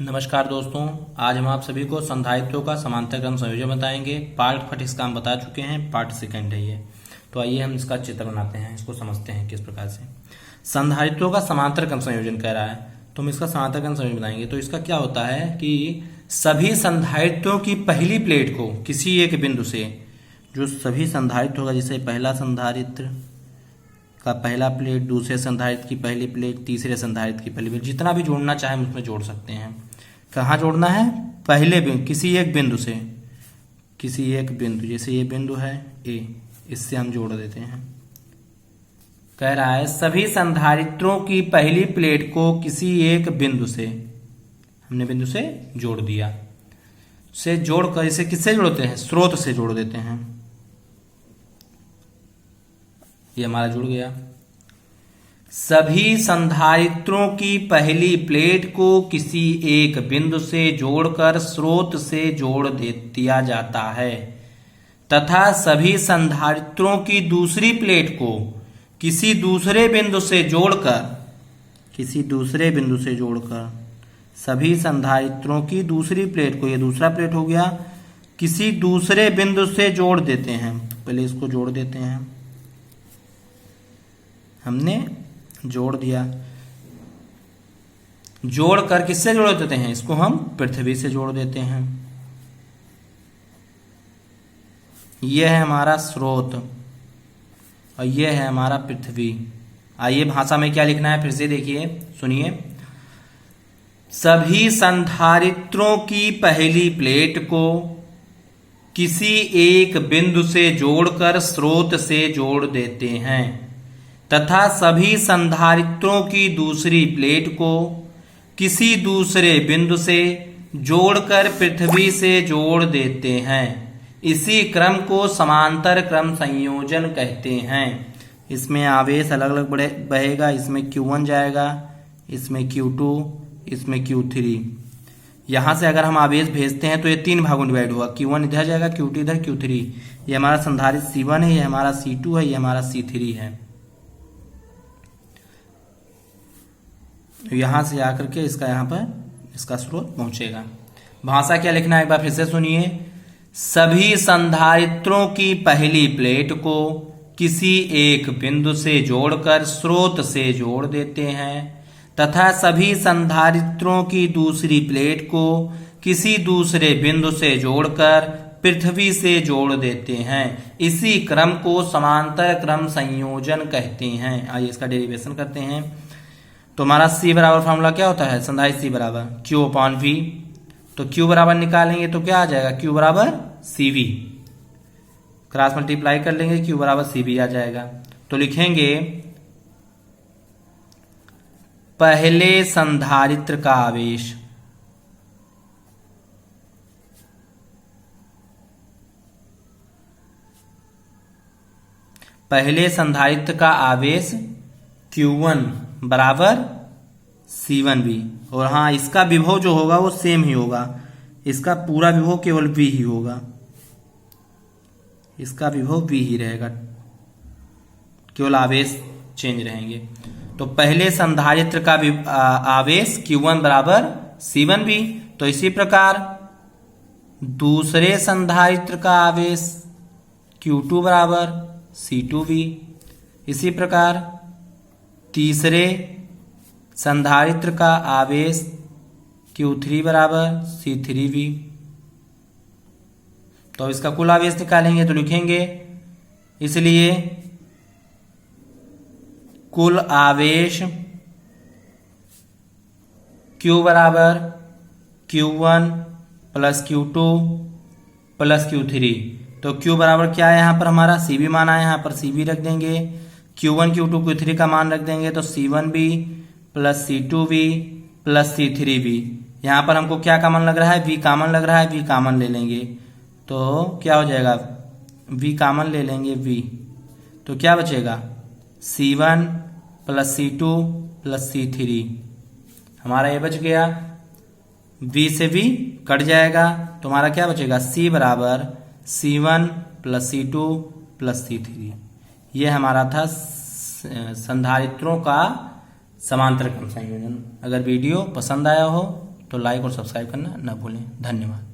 नमस्कार दोस्तों, आज हम आप सभी को संधारित्रों का समांतर क्रम संयोजन बताएंगे। पार्ट फर्स्ट इसका हम बता चुके हैं, पार्ट सेकंड है ये। तो आइए हम इसका चित्र बनाते हैं, इसको समझते हैं किस प्रकार से। संधारित्रों का समांतर क्रम संयोजन कह रहा है, तो हम इसका समांतर क्रम संयोजन बताएंगे। तो इसका क्या होता है कि सभी संधारित्रों की पहली प्लेट को किसी एक बिंदु से, जो सभी संधारित्र होगा, जैसे पहला संधारित्र का पहला प्लेट, दूसरे संधारित्र की पहली प्लेट, तीसरे संधारित्र की पहली प्लेट, जितना भी जोड़ना चाहे हम उसमें जोड़ सकते हैं। कहाँ जोड़ना है? पहले बिंदु, किसी एक बिंदु से, किसी एक बिंदु, जैसे ये बिंदु है ए, इससे हम जोड़ देते हैं। कह रहा है सभी संधारित्रों की पहली प्लेट को किसी एक बिंदु से, हमने बिंदु से जोड़ दिया, से जोड़कर इसे किससे जोड़ते हैं? स्रोत से जोड़ देते हैं। ये हमारा जुड़ गया। सभी संधारित्रों की पहली प्लेट को किसी एक बिंदु से जोड़कर स्रोत से जोड़ दिया जाता है तथा सभी संधारित्रों की दूसरी प्लेट को किसी दूसरे बिंदु से जोड़कर सभी संधारित्रों की दूसरी प्लेट को, ये दूसरा प्लेट हो गया, किसी दूसरे बिंदु से जोड़ देते हैं। पहले इसको जोड़ देते हैं, हमने जोड़ दिया। जोड़कर किससे जोड़ देते हैं? इसको हम पृथ्वी से जोड़ देते हैं। यह है हमारा स्रोत और यह है हमारा पृथ्वी। आइए भाषा में क्या लिखना है फिर से देखिए, सुनिए। सभी संधारित्रों की पहली प्लेट को किसी एक बिंदु से जोड़कर स्रोत से जोड़ देते हैं तथा सभी संधारित्रों की दूसरी प्लेट को किसी दूसरे बिंदु से जोड़कर पृथ्वी से जोड़ देते हैं। इसी क्रम को समांतर क्रम संयोजन कहते हैं। इसमें आवेश अलग अलग बहेगा, इसमें Q1 जाएगा, इसमें Q2, इसमें Q3। यहां से अगर हम आवेश भेजते हैं तो ये तीन भागों में डिवाइड होगा, Q1 इधर जाएगा, Q2 इधर, Q3। ये हमारा संधारित्र C1 है, ये हमारा C2 है, ये हमारा C3 है। यहां से आकर के इसका यहां पर इसका स्रोत पहुंचेगा। भाषा क्या लिखना है एक बार फिर से सुनिए। सभी संधारित्रों की पहली प्लेट को किसी एक बिंदु से जोड़कर स्रोत से जोड़ देते हैं तथा सभी संधारित्रों की दूसरी प्लेट को किसी दूसरे बिंदु से जोड़कर पृथ्वी से जोड़ देते हैं। इसी क्रम को समांतर क्रम संयोजन कहते हैं। आइए इसका डेरिवेशन करते हैं। तो हमारा C बराबर फॉर्मूला क्या होता है? संधारित्र C बराबर Q/V। तो Q बराबर निकालेंगे तो क्या आ जाएगा? Q बराबर CV। क्रॉस मल्टीप्लाई कर लेंगे, Q बराबर CV आ जाएगा। तो लिखेंगे पहले संधारित्र का आवेश Q1 बराबर C1V। और हाँ, इसका विभव जो होगा वो सेम ही होगा, इसका पूरा विभव केवल V ही होगा, इसका विभव V ही रहेगा, केवल आवेश चेंज रहेंगे। तो पहले संधारित्र का आवेश Q1 बराबर C1V। तो इसी प्रकार दूसरे संधारित्र का आवेश Q2 बराबर C2V। इसी प्रकार तीसरे संधारित्र का आवेश Q3 बराबर C3V। तो इसका कुल आवेश निकालेंगे तो लिखेंगे, इसलिए कुल आवेश Q बराबर Q1 plus Q2 plus Q3। तो Q बराबर क्या है? यहाँ पर हमारा CV माना है, यहाँ पर CV रख देंगे। Q1 Q2 Q3 का मान रख देंगे तो C1V plus C2V plus C3V। यहाँ पर हमको क्या कॉमन लग रहा है? V कॉमन लग रहा है, V कॉमन ले लेंगे तो क्या हो जाएगा? V कॉमन ले लेंगे V, तो क्या बचेगा? C1 plus C2 plus C3। हमारा ये बच गया। V से V कट जाएगा तो हमारा क्या बचेगा? C बराबर C1 plus C2 plus C3। ये हमारा था संधारित्रों का समांतर क्रम संयोजन। अगर वीडियो पसंद आया हो तो लाइक और सब्सक्राइब करना न भूलें। धन्यवाद।